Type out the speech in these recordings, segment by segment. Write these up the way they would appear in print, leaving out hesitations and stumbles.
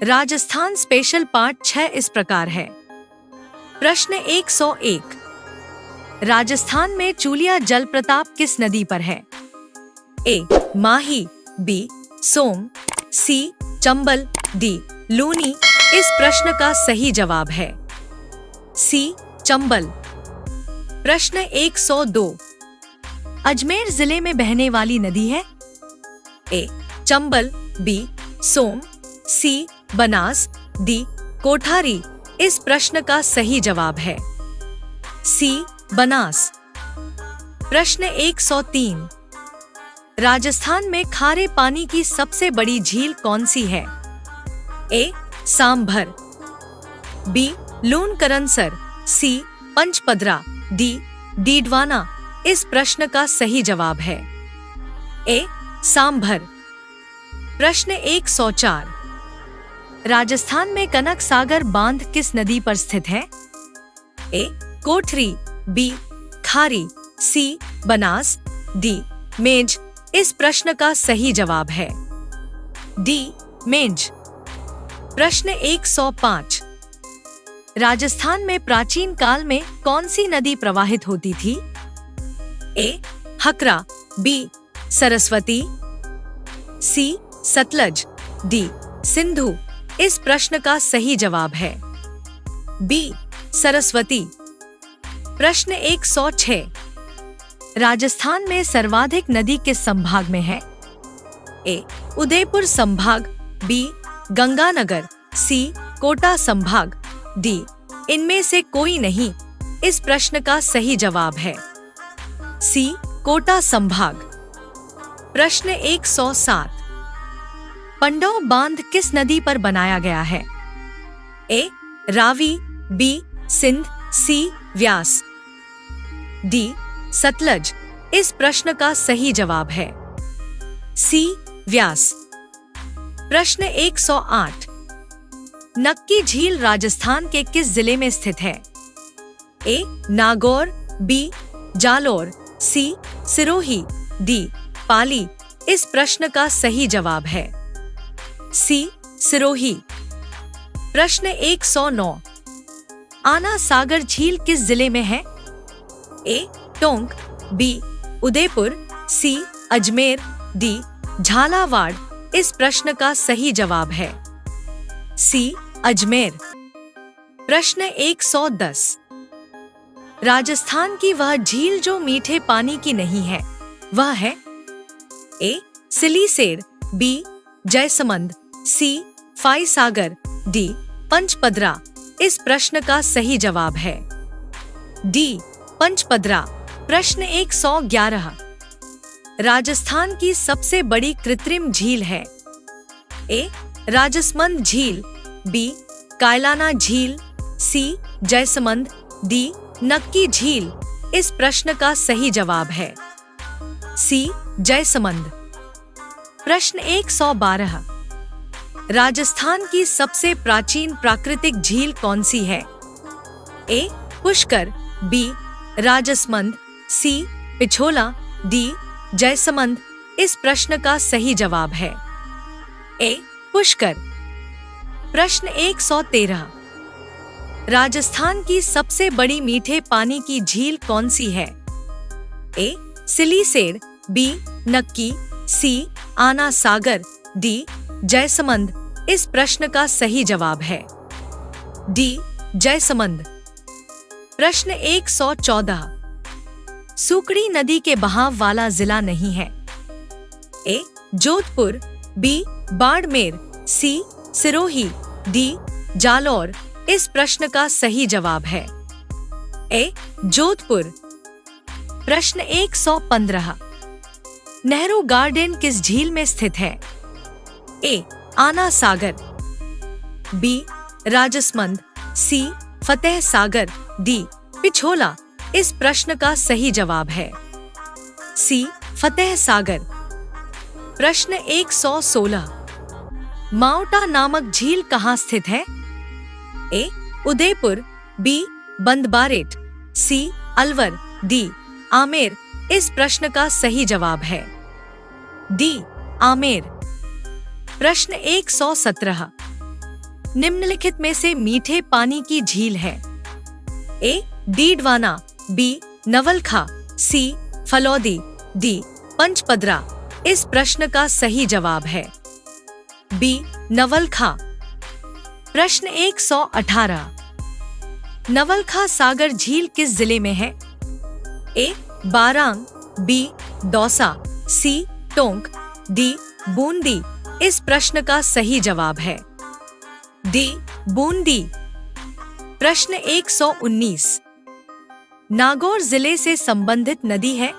Rajasthan special part 6 इस प्रकार है। प्रश्न 101, राजस्थान में चूलिया जलप्रपात किस नदी पर है? ए. माही, बी. सोम, सी. चंबल, डी. लूनी। इस प्रश्न का सही जवाब है सी. चंबल। प्रश्न 102, अजमेर जिले में बहने वाली नदी है? ए. चंबल, बी. सोम, सी. बनास, डी. कोठारी। इस प्रश्न का सही जवाब है सी. बनास। प्रश्न 103, राजस्थान में खारे पानी की सबसे बड़ी झील कौन सी है? ए. सांभर, बी. लूनकरनसर, सी. पंचपदरा, डी. डीडवाना। इस प्रश्न का सही जवाब है ए. सांभर। प्रश्न 104, राजस्थान में कनक सागर बांध किस नदी पर स्थित है? ए. कोठरी, बी. खारी, सी. बनास, डी. मेंज। इस प्रश्न का सही जवाब है डी. मेंज। प्रश्न 105, राजस्थान में प्राचीन काल में कौन सी नदी प्रवाहित होती थी? ए. हकरा, बी. सरस्वती, सी. सतलज, डी. सिंधु। इस प्रश्न का सही जवाब है बी. सरस्वती। प्रश्न 106, राजस्थान में सर्वाधिक नदी किस संभाग में है? ए. उदयपुर संभाग, बी. गंगानगर, सी. कोटा संभाग, डी. इनमें से कोई नहीं। इस प्रश्न का सही जवाब है सी. कोटा संभाग। प्रश्न 107, पंडौह बांध किस नदी पर बनाया गया है? ए. रावी, बी. सिंध, सी. व्यास, डी. सतलज। इस प्रश्न का सही जवाब है सी. व्यास। प्रश्न 108, नक्की झील राजस्थान के किस जिले में स्थित है? ए. नागौर, बी. जालौर, सी. सिरोही, डी. पाली। इस प्रश्न का सही जवाब है सी. सिरोही। प्रश्न 109, आना सागर झील किस जिले में है? ए. टोंक, बी. उदयपुर, सी. अजमेर, डी. झालावाड़। इस प्रश्न का सही जवाब है सी. अजमेर। प्रश्न 110, राजस्थान की वह झील जो मीठे पानी की नहीं है वह है? ए. सिलीसेर, बी. जयसमंद, सी. फायसागर, डी. पंचपदरा। इस प्रश्न का सही जवाब है डी. पंचपदरा। प्रश्न 111, राजस्थान की सबसे बड़ी कृत्रिम झील है? ए. राजसमंद झील, बी. कायलाना झील, सी. जयसमंद, डी. नक्की झील। इस प्रश्न का सही जवाब है सी. जयसमंद। प्रश्न 112, राजस्थान की सबसे प्राचीन प्राकृतिक झील कौन सी है? ए. पुष्कर, बी. राजसमंद, सी. पिछोला, डी. जयसमंद। इस प्रश्न का सही जवाब है ए. पुष्कर। प्रश्न 113, राजस्थान की सबसे बड़ी मीठे पानी की झील कौन सी है? ए. सिलीसेर, बी. नक्की, सी. आना सागर, डी. जयसमंद। इस प्रश्न का सही जवाब है डी. जयसमंद। प्रश्न 114, सुकड़ी नदी के बहाव वाला जिला नहीं है? ए. जोधपुर, बी. बाड़मेर, सी. सिरोही, डी. जालौर। इस प्रश्न का सही जवाब है ए. जोधपुर। प्रश्न 115, नेहरू गार्डन किस झील में स्थित है? ए. आना सागर, बी. राजसमंद, सी. फतेह सागर, डी. पिछोला। इस प्रश्न का सही जवाब है सी. फतेह सागर। प्रश्न 116, माउटा नामक झील कहाँ स्थित है? ए. उदयपुर, बी. बंदबारेट, सी. अलवर, डी. आमेर। इस प्रश्न का सही जवाब है डी. आमेर। प्रश्न 117, निम्नलिखित में से मीठे पानी की झील है? ए. डीडवाना, बी. नवलखा, सी. फलौदी, डी. पंचपदरा। इस प्रश्न का सही जवाब है बी. नवलखा। प्रश्न 118। नवलखा सागर झील किस जिले में है? ए. बारांग, बी. दौसा, सी. टोंक, डी. बूंदी। इस प्रश्न का सही जवाब है डी. बूंदी। प्रश्न 119। नागौर जिले से संबंधित नदी है?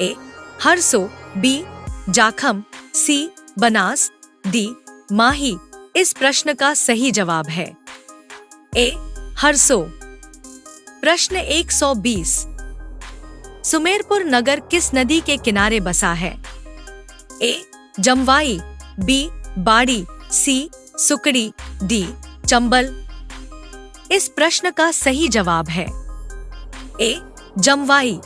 ए. हरसो, बी. जाखम, सी. बनास, डी. माही। इस प्रश्न का सही जवाब है ए. हरसो। प्रश्न 120। सुमेरपुर नगर किस नदी के किनारे बसा है? ए. जमवाई, बी. बाड़ी, सी. सुकड़ी, डी. चंबल। इस प्रश्न का सही जवाब है ए. जमवाई।